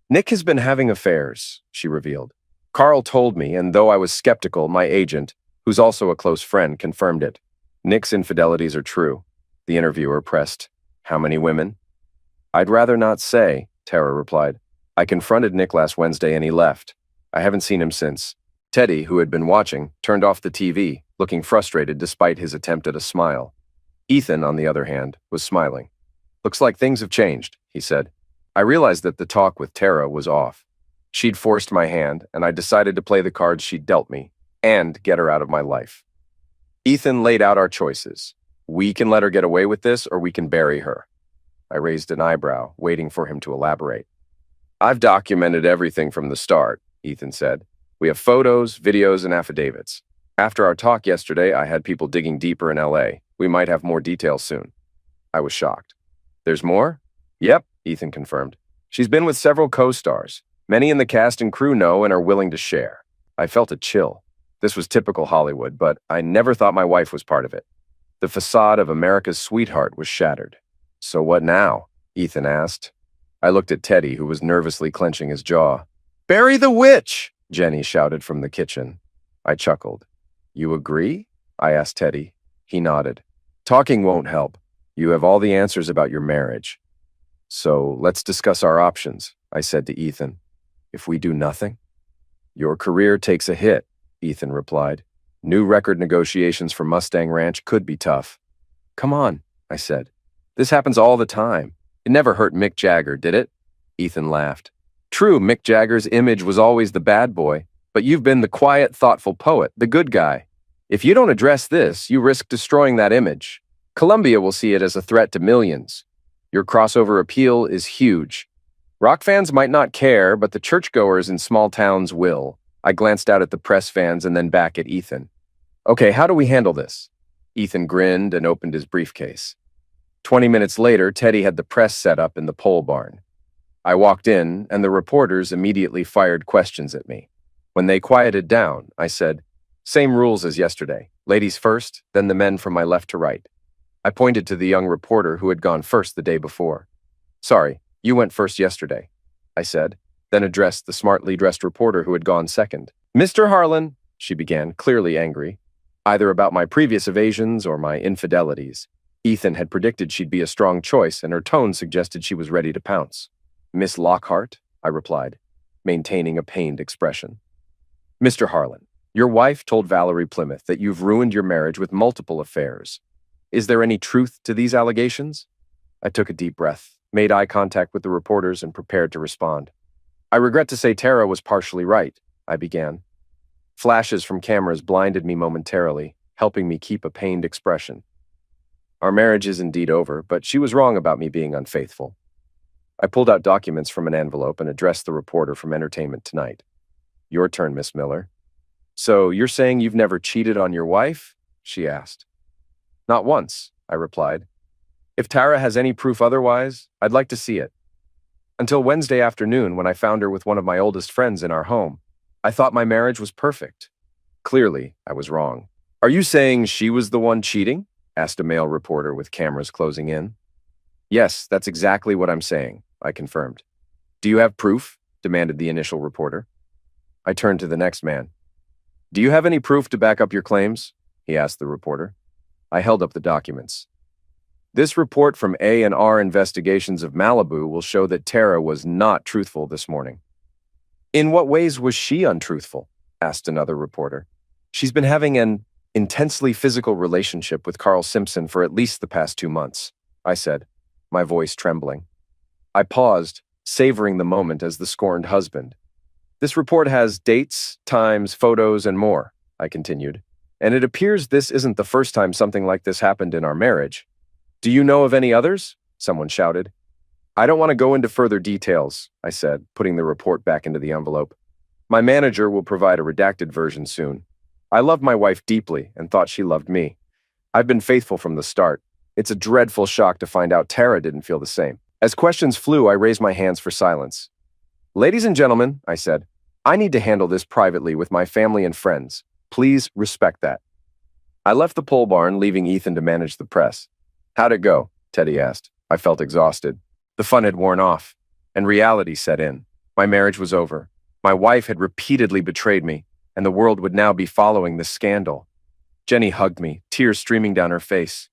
"Nick has been having affairs," she revealed. "Carl told me, and though I was skeptical, my agent, who's also a close friend, confirmed it. Nick's infidelities are true." The interviewer pressed, "How many women?" "I'd rather not say," Tara replied. "I confronted Nick last Wednesday and he left. I haven't seen him since." Teddy, who had been watching, turned off the TV, looking frustrated despite his attempt at a smile. Ethan, on the other hand, was smiling. "Looks like things have changed," he said. I realized that the talk with Tara was off. She'd forced my hand, and I decided to play the cards she'd dealt me and get her out of my life. Ethan laid out our choices. We can let her get away with this, or we can bury her. I raised an eyebrow, waiting for him to elaborate. "I've documented everything from the start," Ethan said. "We have photos, videos, and affidavits. After our talk yesterday, I had people digging deeper in LA. We might have more details soon." I was shocked. "There's more?" "Yep," Ethan confirmed. "She's been with several co-stars. Many in the cast and crew know and are willing to share." I felt a chill. This was typical Hollywood, but I never thought my wife was part of it. The facade of America's sweetheart was shattered. "So what now?" Ethan asked. I looked at Teddy, who was nervously clenching his jaw. "Bury the witch!" Jenny shouted from the kitchen. I chuckled. "You agree?" I asked Teddy. He nodded. "Talking won't help. You have all the answers about your marriage. So let's discuss our options," I said to Ethan. "If we do nothing?" "Your career takes a hit," Ethan replied. "New record negotiations for Mustang Ranch could be tough." "Come on," I said. "This happens all the time. It never hurt Mick Jagger, did it?" Ethan laughed. "True, Mick Jagger's image was always the bad boy, but you've been the quiet, thoughtful poet, the good guy. If you don't address this, you risk destroying that image. Columbia will see it as a threat to millions. Your crossover appeal is huge. Rock fans might not care, but the churchgoers in small towns will." I glanced out at the press vans and then back at Ethan. "Okay, how do we handle this?" Ethan grinned and opened his briefcase. 20 minutes later, Teddy had the press set up in the pole barn. I walked in, and the reporters immediately fired questions at me. When they quieted down, I said, "Same rules as yesterday. Ladies first, then the men from my left to right." I pointed to the young reporter who had gone first the day before. "Sorry, you went first yesterday," I said, then addressed the smartly dressed reporter who had gone second. "Mr. Harlan," she began, clearly angry, either about my previous evasions or my infidelities. Ethan had predicted she'd be a strong choice, and her tone suggested she was ready to pounce. "Miss Lockhart," I replied, maintaining a pained expression. "Mr. Harlan, your wife told Valerie Plymouth that you've ruined your marriage with multiple affairs. Is there any truth to these allegations?" I took a deep breath, made eye contact with the reporters, and prepared to respond. "I regret to say Tara was partially right," I began. Flashes from cameras blinded me momentarily, helping me keep a pained expression. "Our marriage is indeed over, but she was wrong about me being unfaithful." I pulled out documents from an envelope and addressed the reporter from Entertainment Tonight. "Your turn, Miss Miller." "So you're saying you've never cheated on your wife?" she asked. "Not once," I replied. "If Tara has any proof otherwise, I'd like to see it. Until Wednesday afternoon, when I found her with one of my oldest friends in our home, I thought my marriage was perfect. Clearly, I was wrong." "Are you saying she was the one cheating?" asked a male reporter with cameras closing in. "Yes, that's exactly what I'm saying," I confirmed. "Do you have proof?" demanded the initial reporter. I turned to the next man. "Do you have any proof to back up your claims?" he asked the reporter. I held up the documents. This report from A&R Investigations of Malibu will show that Tara was not truthful this morning. In what ways was she untruthful? Asked another reporter. She's been having an intensely physical relationship with Carl Simpson for at least the past 2 months, I said, my voice trembling. I paused, savoring the moment as the scorned husband. This report has dates, times, photos, and more, I continued. And it appears this isn't the first time something like this happened in our marriage. Do you know of any others? Someone shouted. I don't want to go into further details, I said, putting the report back into the envelope. My manager will provide a redacted version soon. I loved my wife deeply and thought she loved me. I've been faithful from the start. It's a dreadful shock to find out Tara didn't feel the same. As questions flew, I raised my hands for silence. Ladies and gentlemen, I said, I need to handle this privately with my family and friends. Please respect that. I left the pole barn, leaving Ethan to manage the press. How'd it go? Teddy asked. I felt exhausted. The fun had worn off, and reality set in. My marriage was over. My wife had repeatedly betrayed me, and the world would now be following the scandal. Jenny hugged me, tears streaming down her face.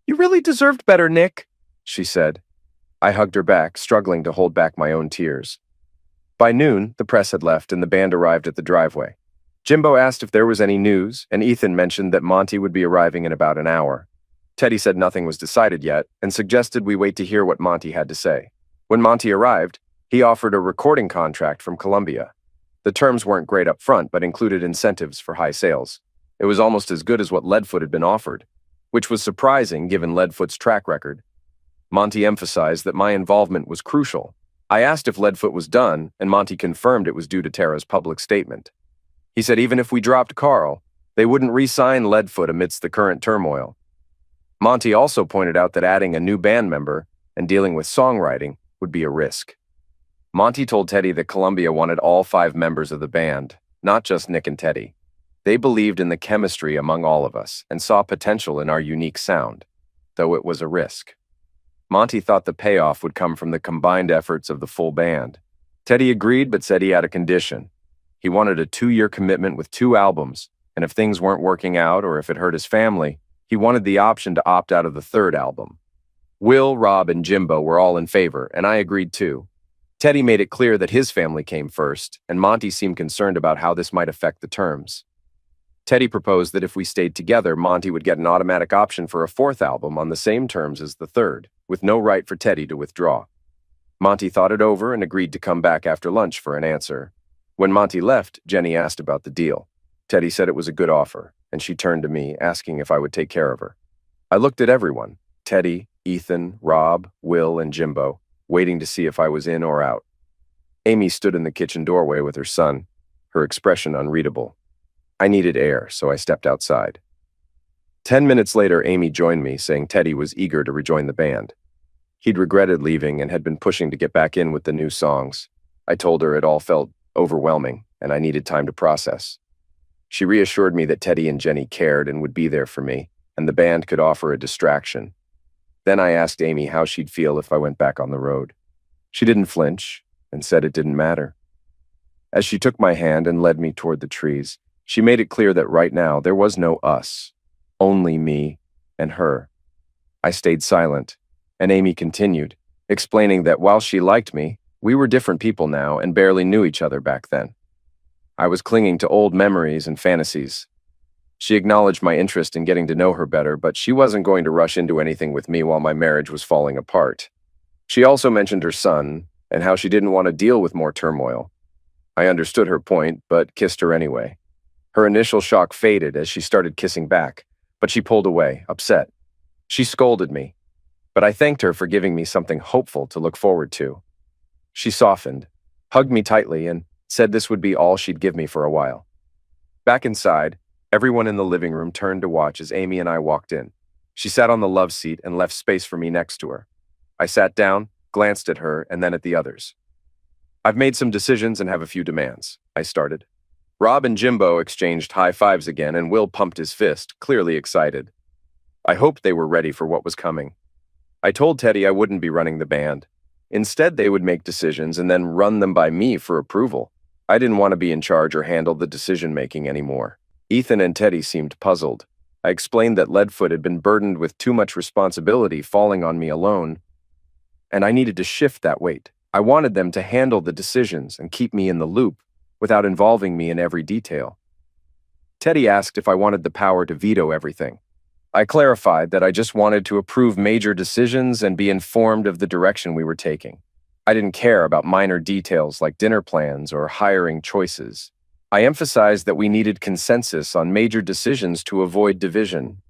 You really deserved better, Nick, she said. I hugged her back, struggling to hold back my own tears. By noon, the press had left and the band arrived at the driveway. Jimbo asked if there was any news, and Ethan mentioned that Monty would be arriving in about an hour. Teddy said nothing was decided yet and suggested we wait to hear what Monty had to say. When Monty arrived, he offered a recording contract from Columbia. The terms weren't great up front, but included incentives for high sales. It was almost as good as what Leadfoot had been offered, which was surprising given Leadfoot's track record. Monty emphasized that my involvement was crucial. I asked if Leadfoot was done, and Monty confirmed it was due to Tara's public statement. He said even if we dropped Carl, they wouldn't re-sign Leadfoot amidst the current turmoil. Monty also pointed out that adding a new band member and dealing with songwriting would be a risk. Monty told Teddy that Columbia wanted all 5 members of the band, not just Nick and Teddy. They believed in the chemistry among all of us and saw potential in our unique sound, though it was a risk. Monty thought the payoff would come from the combined efforts of the full band. Teddy agreed but said he had a condition. He wanted a 2-year commitment with 2 albums, and if things weren't working out or if it hurt his family, he wanted the option to opt out of the 3rd album. Will, Rob, and Jimbo were all in favor, and I agreed too. Teddy made it clear that his family came first, and Monty seemed concerned about how this might affect the terms. Teddy proposed that if we stayed together, Monty would get an automatic option for a 4th album on the same terms as the 3rd, with no right for Teddy to withdraw. Monty thought it over and agreed to come back after lunch for an answer. When Monty left, Jenny asked about the deal. Teddy said it was a good offer, and she turned to me, asking if I would take care of her. I looked at everyone, Teddy, Ethan, Rob, Will, and Jimbo, waiting to see if I was in or out. Amy stood in the kitchen doorway with her son, her expression unreadable. I needed air, so I stepped outside. 10 minutes later, Amy joined me, saying Teddy was eager to rejoin the band. He'd regretted leaving and had been pushing to get back in with the new songs. I told her it all felt overwhelming, and I needed time to process. She reassured me that Teddy and Jenny cared and would be there for me, and the band could offer a distraction. Then I asked Amy how she'd feel if I went back on the road. She didn't flinch and said it didn't matter. As she took my hand and led me toward the trees, she made it clear that right now there was no us, only me and her. I stayed silent, and Amy continued, explaining that while she liked me, we were different people now and barely knew each other back then. I was clinging to old memories and fantasies. She acknowledged my interest in getting to know her better, but she wasn't going to rush into anything with me while my marriage was falling apart. She also mentioned her son and how she didn't want to deal with more turmoil. I understood her point, but kissed her anyway. Her initial shock faded as she started kissing back, but she pulled away, upset. She scolded me, but I thanked her for giving me something hopeful to look forward to. She softened, hugged me tightly, and said this would be all she'd give me for a while. Back inside, everyone in the living room turned to watch as Amy and I walked in. She sat on the love seat and left space for me next to her. I sat down, glanced at her, and then at the others. I've made some decisions and have a few demands, I started. Rob and Jimbo exchanged high fives again, and Will pumped his fist, clearly excited. I hoped they were ready for what was coming. I told Teddy I wouldn't be running the band. Instead, they would make decisions and then run them by me for approval. I didn't want to be in charge or handle the decision-making anymore. Ethan and Teddy seemed puzzled. I explained that Leadfoot had been burdened with too much responsibility falling on me alone, and I needed to shift that weight. I wanted them to handle the decisions and keep me in the loop without involving me in every detail. Teddy asked if I wanted the power to veto everything. I clarified that I just wanted to approve major decisions and be informed of the direction we were taking. I didn't care about minor details like dinner plans or hiring choices. I emphasized that we needed consensus on major decisions to avoid division.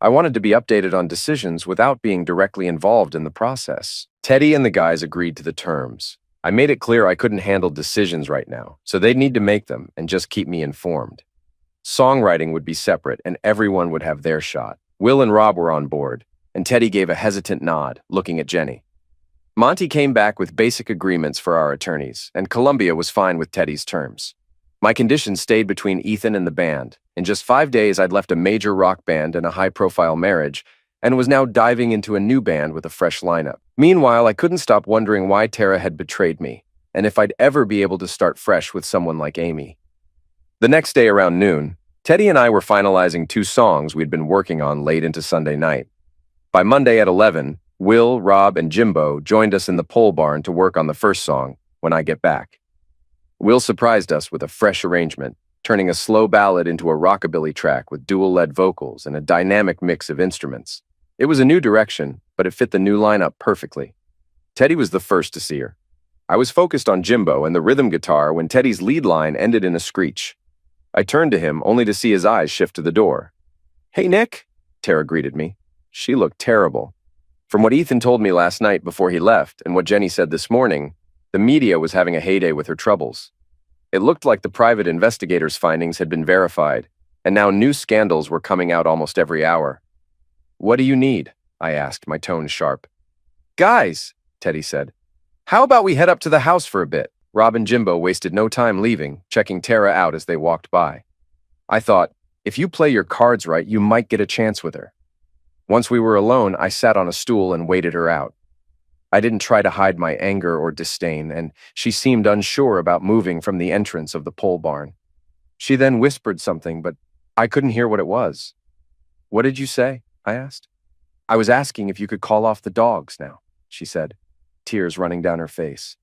I wanted to be updated on decisions without being directly involved in the process. Teddy and the guys agreed to the terms. I made it clear I couldn't handle decisions right now, so they'd need to make them and just keep me informed. Songwriting would be separate, and everyone would have their shot. Will and Rob were on board, and Teddy gave a hesitant nod, looking at Jenny. Monty came back with basic agreements for our attorneys, and Columbia was fine with Teddy's terms. My conditions stayed between Ethan and the band. In just 5 days, I'd left a major rock band and a high-profile marriage, and was now diving into a new band with a fresh lineup. Meanwhile, I couldn't stop wondering why Tara had betrayed me, and if I'd ever be able to start fresh with someone like Amy. The next day around noon, Teddy and I were finalizing 2 songs we'd been working on late into Sunday night. By Monday at 11, Will, Rob, and Jimbo joined us in the pole barn to work on the first song, When I Get Back. Will surprised us with a fresh arrangement, turning a slow ballad into a rockabilly track with dual lead vocals and a dynamic mix of instruments. It was a new direction, but it fit the new lineup perfectly. Teddy was the first to see her. I was focused on Jimbo and the rhythm guitar when Teddy's lead line ended in a screech. I turned to him only to see his eyes shift to the door. "Hey, Nick," Tara greeted me. She looked terrible. From what Ethan told me last night before he left and what Jenny said this morning, the media was having a heyday with her troubles. It looked like the private investigators' findings had been verified, and now new scandals were coming out almost every hour. "What do you need?" I asked, my tone sharp. "Guys," Teddy said, "how about we head up to the house for a bit?" Rob and Jimbo wasted no time leaving, checking Tara out as they walked by. I thought, if you play your cards right, you might get a chance with her. Once we were alone, I sat on a stool and waited her out. I didn't try to hide my anger or disdain, and she seemed unsure about moving from the entrance of the pole barn. She then whispered something, but I couldn't hear what it was. "What did you say?" I asked. "I was asking if you could call off the dogs now," she said, tears running down her face.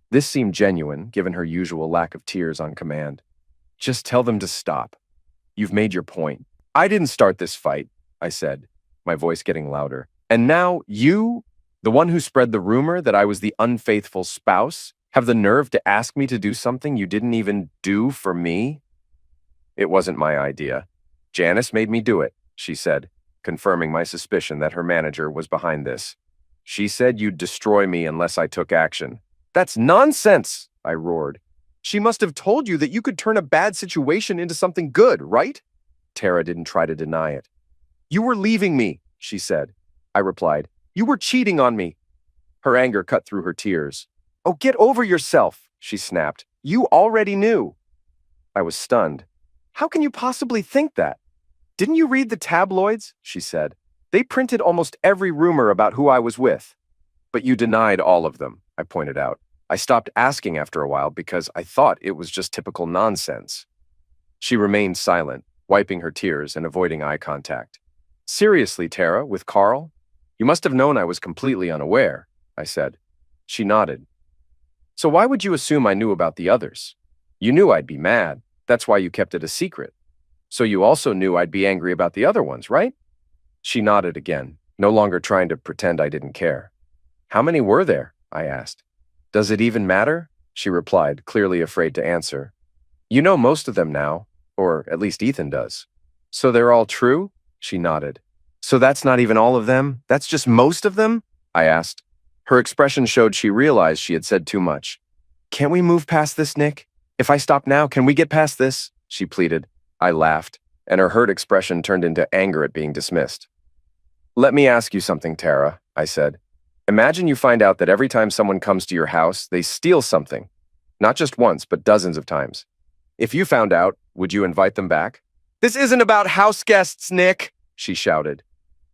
This seemed genuine, given her usual lack of tears on command. "Just tell them to stop. You've made your point. I didn't start this fight," I said, my voice getting louder. "And now you, the one who spread the rumor that I was the unfaithful spouse, have the nerve to ask me to do something you didn't even do for me?" "It wasn't my idea. Janice made me do it," she said, confirming my suspicion that her manager was behind this. "She said you'd destroy me unless I took action." "That's nonsense," I roared. "She must have told you that you could turn a bad situation into something good, right?" Tara didn't try to deny it. "You were leaving me," she said. I replied, "You were cheating on me." Her anger cut through her tears. "Oh, get over yourself," she snapped. "You already knew." I was stunned. "How can you possibly think that?" "Didn't you read the tabloids?" she said. "They printed almost every rumor about who I was with." "But you denied all of them," I pointed out. I stopped asking after a while because I thought it was just typical nonsense. She remained silent, wiping her tears and avoiding eye contact. "Seriously, Tara, with Carl? You must have known I was completely unaware," I said. She nodded. "So why would you assume I knew about the others? You knew I'd be mad. That's why you kept it a secret. So you also knew I'd be angry about the other ones, right?" She nodded again, no longer trying to pretend I didn't care. "How many were there?" I asked. "Does it even matter?" she replied, clearly afraid to answer. "You know most of them now, or at least Ethan does." "So they're all true?" She nodded. "So that's not even all of them? That's just most of them?" I asked. Her expression showed she realized she had said too much. "Can't we move past this, Nick? If I stop now, can we get past this?" she pleaded. I laughed, and her hurt expression turned into anger at being dismissed. "Let me ask you something, Tara," I said. "Imagine you find out that every time someone comes to your house, they steal something. Not just once, but dozens of times. If you found out, would you invite them back?" "This isn't about house guests, Nick," she shouted.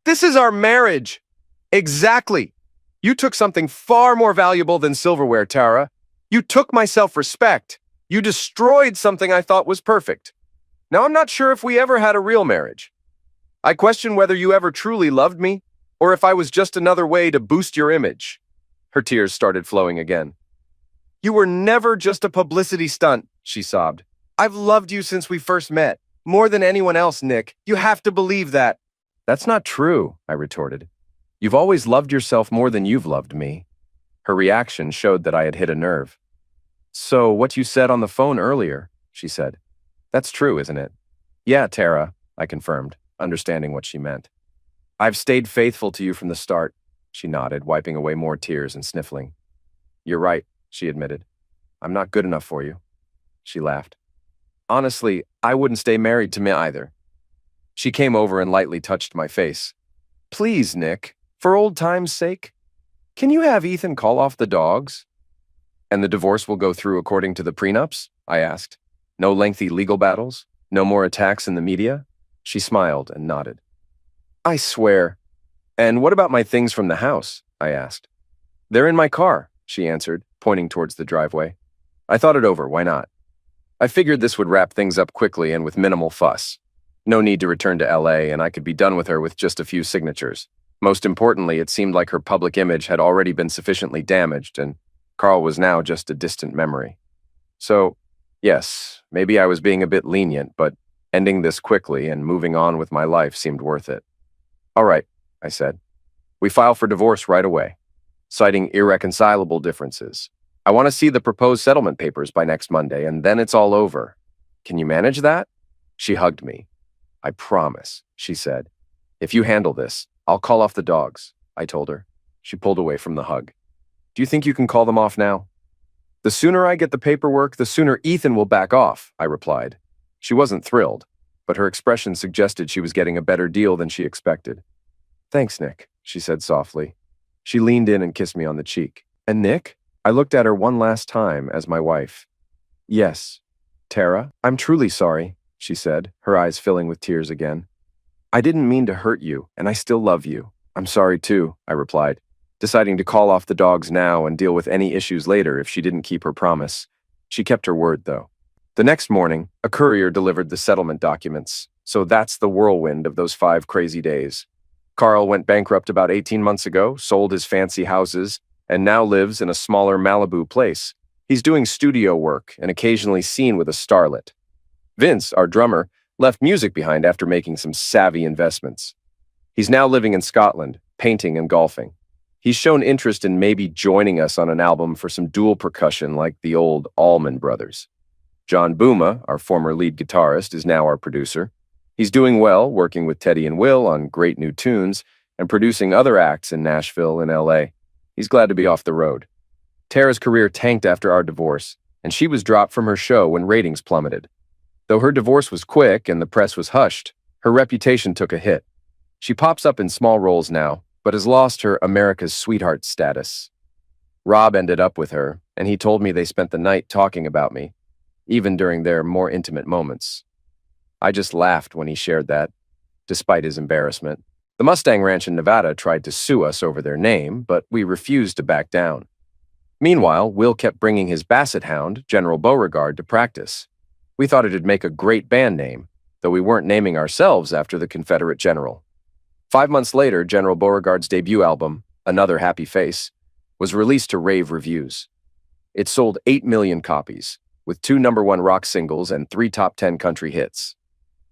"This is our marriage." "Exactly. You took something far more valuable than silverware, Tara. You took my self-respect. You destroyed something I thought was perfect. Now I'm not sure if we ever had a real marriage." I question whether you ever truly loved me, or if I was just another way to boost your image." Her tears started flowing again. "You were never just a publicity stunt," she sobbed. "I've loved you since we first met. More than anyone else, Nick. You have to believe that." "That's not true," I retorted. "You've always loved yourself more than you've loved me." Her reaction showed that I had hit a nerve. "So, what you said on the phone earlier," she said. "That's true, isn't it?" "Yeah, Tara," I confirmed, understanding what she meant. "I've stayed faithful to you from the start," she nodded, wiping away more tears and sniffling. "You're right," she admitted. "I'm not good enough for you." She laughed. "Honestly, I wouldn't stay married to me either." She came over and lightly touched my face. "Please, Nick, for old time's sake, can you have Ethan call off the dogs?" "And the divorce will go through according to the prenups?" I asked. "No lengthy legal battles? No more attacks in the media?" She smiled and nodded. "I swear." "And what about my things from the house?" I asked. "They're in my car," she answered, pointing towards the driveway. I thought it over, why not? I figured this would wrap things up quickly and with minimal fuss. No need to return to LA, and I could be done with her with just a few signatures. Most importantly, it seemed like her public image had already been sufficiently damaged, and Carl was now just a distant memory. So, yes, maybe I was being a bit lenient, but ending this quickly and moving on with my life seemed worth it. "All right," I said. "We file for divorce right away, citing irreconcilable differences. I want to see the proposed settlement papers by next Monday, and then it's all over. Can you manage that?" She hugged me. "I promise," she said. "If you handle this, I'll call off the dogs," I told her. She pulled away from the hug. "Do you think you can call them off now?" "The sooner I get the paperwork, the sooner Ethan will back off," I replied. She wasn't thrilled, but her expression suggested she was getting a better deal than she expected. "Thanks, Nick," she said softly. She leaned in and kissed me on the cheek. "And Nick?" I looked at her one last time as my wife. "Yes, Tara, I'm truly sorry," she said, her eyes filling with tears again. "I didn't mean to hurt you, and I still love you." "I'm sorry too," I replied, deciding to call off the dogs now and deal with any issues later if she didn't keep her promise. She kept her word, though. The next morning, a courier delivered the settlement documents, so that's the whirlwind of those 5 crazy days. Carl went bankrupt about 18 months ago, sold his fancy houses, and now lives in a smaller Malibu place. He's doing studio work and occasionally seen with a starlet. Vince, our drummer, left music behind after making some savvy investments. He's now living in Scotland, painting and golfing. He's shown interest in maybe joining us on an album for some dual percussion like the old Allman Brothers. John Booma, our former lead guitarist, is now our producer. He's doing well, working with Teddy and Will on great new tunes and producing other acts in Nashville and LA. He's glad to be off the road. Tara's career tanked after our divorce, and she was dropped from her show when ratings plummeted. Though her divorce was quick and the press was hushed, her reputation took a hit. She pops up in small roles now, but has lost her America's sweetheart status. Rob ended up with her, and he told me they spent the night talking about me, even during their more intimate moments. I just laughed when he shared that, despite his embarrassment. The Mustang Ranch in Nevada tried to sue us over their name, but we refused to back down. Meanwhile, Will kept bringing his basset hound, General Beauregard, to practice. We thought it'd make a great band name, though we weren't naming ourselves after the Confederate general. 5 months later, General Beauregard's debut album, Another Happy Face, was released to rave reviews. It sold 8 million copies, with 2 #1 rock singles and 3 top 10 country hits.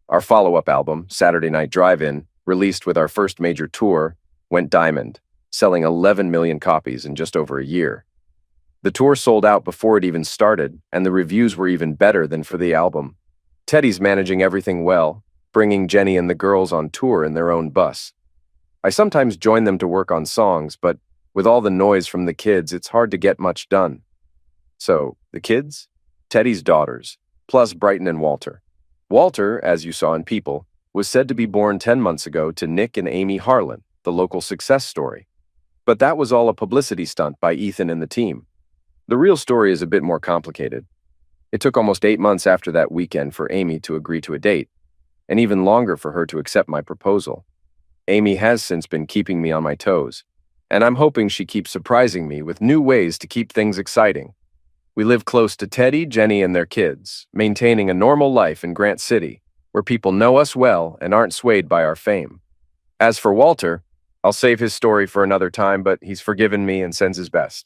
Our follow-up album, Saturday Night Drive-In, released with our first major tour, went diamond, selling 11 million copies in just over a year. The tour sold out before it even started, and the reviews were even better than for the album. Teddy's managing everything well, bringing Jenny and the girls on tour in their own bus. I sometimes join them to work on songs, but with all the noise from the kids, it's hard to get much done. So, the kids? Teddy's daughters, plus Brighton and Walter. Walter, as you saw in People, was said to be born 10 months ago to Nick and Amy Harlan, the local success story. But that was all a publicity stunt by Ethan and the team. The real story is a bit more complicated. It took almost 8 months after that weekend for Amy to agree to a date, and even longer for her to accept my proposal. Amy has since been keeping me on my toes, and I'm hoping she keeps surprising me with new ways to keep things exciting. We live close to Teddy, Jenny, and their kids, maintaining a normal life in Grant City, where people know us well and aren't swayed by our fame. As for Walter, I'll save his story for another time, but he's forgiven me and sends his best.